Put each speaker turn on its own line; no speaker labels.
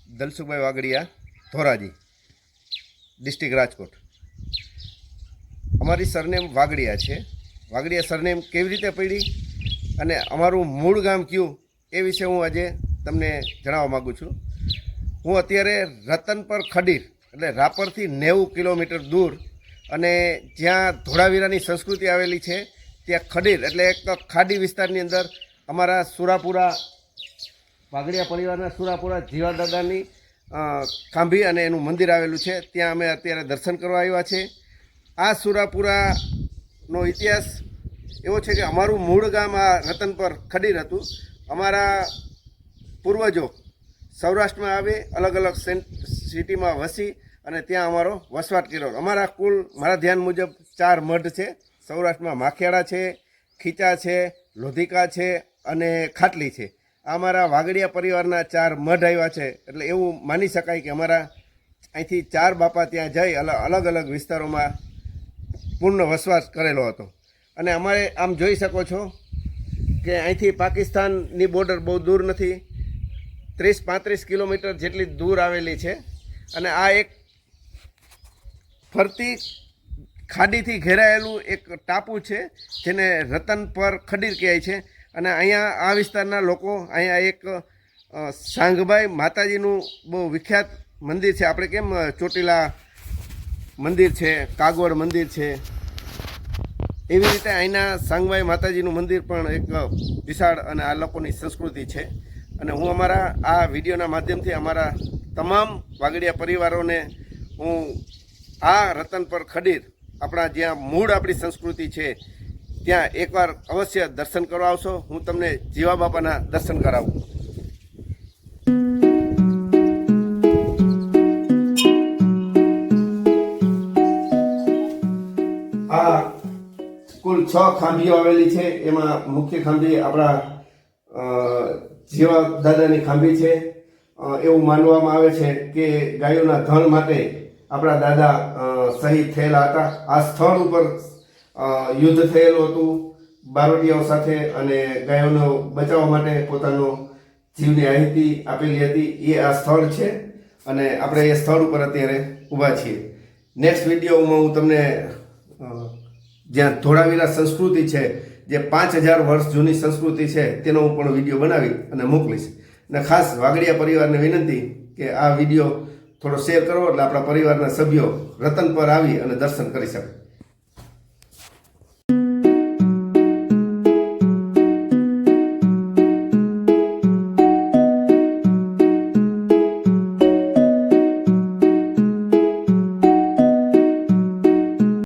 Dalsukhbhai Vagadia, Dhoraji, district Rajkot. અમારી surname Vagadia છે. Vagadia surname કેવી રીતે પડી અને અમારું મૂળ ગામ કયું એ વિશે હું આજે તમને જણાવવા માગું છું. હું અત્યારે રતનપર ખડીર એટલે રાપરથી 90 કિલોમીટર દૂર અને જ્યાં ધોળાવીરાની સંસ્કૃતિ આવેલી છે ત્યાં ખડીર એટલે એક ખાડી વિસ્તારની અંદર અમારા સુરાપુરા વાગડિયા પરિવારના સુરાપુરા જીવા દાદાની ખાંભી અને એનું મંદિર આવેલું છે. ત્યાં અમે અત્યારે દર્શન કરવા આવ્યા છે. આ સુરાપુરાનો ઇતિહાસ એવો છે કે અમારું મૂળ ગામ આ રતનપર ખડીર હતું. અમારા પૂર્વજો સૌરાષ્ટ્રમાં આવે અલગ અલગ સિટીમાં વસી અને ત્યાં અમારો વસવાટ કર્યો. અમારા કુલ મારા ધ્યાન મુજબ 4 મઢ છે. સૌરાષ્ટ્રમાં માખિયાળા છે, ખીચા છે, લોધિકા છે અને ખાટલી છે. આ અમારા વાગડિયા પરિવારના 4 મઢ આવ્યા છે. એટલે એવું માની શકાય કે અમારા અહીંથી 4 બાપા ત્યાં જઈ અલગ અલગ વિસ્તારોમાં પૂર્ણ વસવાટ કરેલો હતો. અને અમારે આમ જોઈ શકો છો કે અહીંથી પાકિસ્તાનની બોર્ડર બહુ દૂર નથી, 30-35 કિલોમીટર જેટલી દૂર આવેલી છે. અને આ એક ફરતી ખાડીથી ઘેરાયેલું એક ટાપુ છે જેને રતનપર ખડીર કહેવાય છે. અને અહીંયા આ વિસ્તારના લોકો અહીંયા એક સાંગભાઈ માતાજીનું બહુ વિખ્યાત મંદિર છે. આપણે કેમ ચોટીલા મંદિર છે, કાગવડ મંદિર છે, એવી રીતે અહીંના સાંગભાઈ માતાજીનું મંદિર પણ એક વિશાળ અને આ લોકોની સંસ્કૃતિ છે. અને હું અમારા આ વિડીયોના માધ્યમથી અમારા તમામ વાગડિયા પરિવારોને હું આ રતનપર ખડીર આપણા જ્યાં મૂળ આપણી સંસ્કૃતિ છે ત્યાં એકવાર અવશ્ય દર્શન કરવા આવશો. હું તમને જીવા બાપાના દર્શન કરાવું. આ કુલ 6 ખાંભીઓ આવેલી છે. એમાં મુખ્ય ખાંભી આપણા જીવા દાદાની ખાંભી છે. એવું માનવામાં આવે છે કે ગાયોના ધણ માટે આપણા દાદા શહીદ થયેલા હતા. આ સ્થળ ઉપર યુદ્ધ થયેલું હતું બારોટિયાઓ સાથે અને ગાયોનો બચાવવા માટે પોતાનો જીવની આહુતિ આપેલી હતી. એ આ સ્થળ છે અને આપણે એ સ્થળ ઉપર અત્યારે ઊભા છીએ. નેક્સ્ટ વિડીયોમાં હું તમને જ્યાં ધોળાવીરા સંસ્કૃતિ છે, જે 5000 વર્ષ જૂની સંસ્કૃતિ છે, તેનો હું પણ વિડીયો બનાવી અને મોકલીશ. અને ખાસ વાગડિયા પરિવારને વિનંતી કે આ વિડીયો થોડો શેર કરો એટલે આપણા પરિવારના સભ્યો રતનપર આવી અને દર્શન કરી શકે.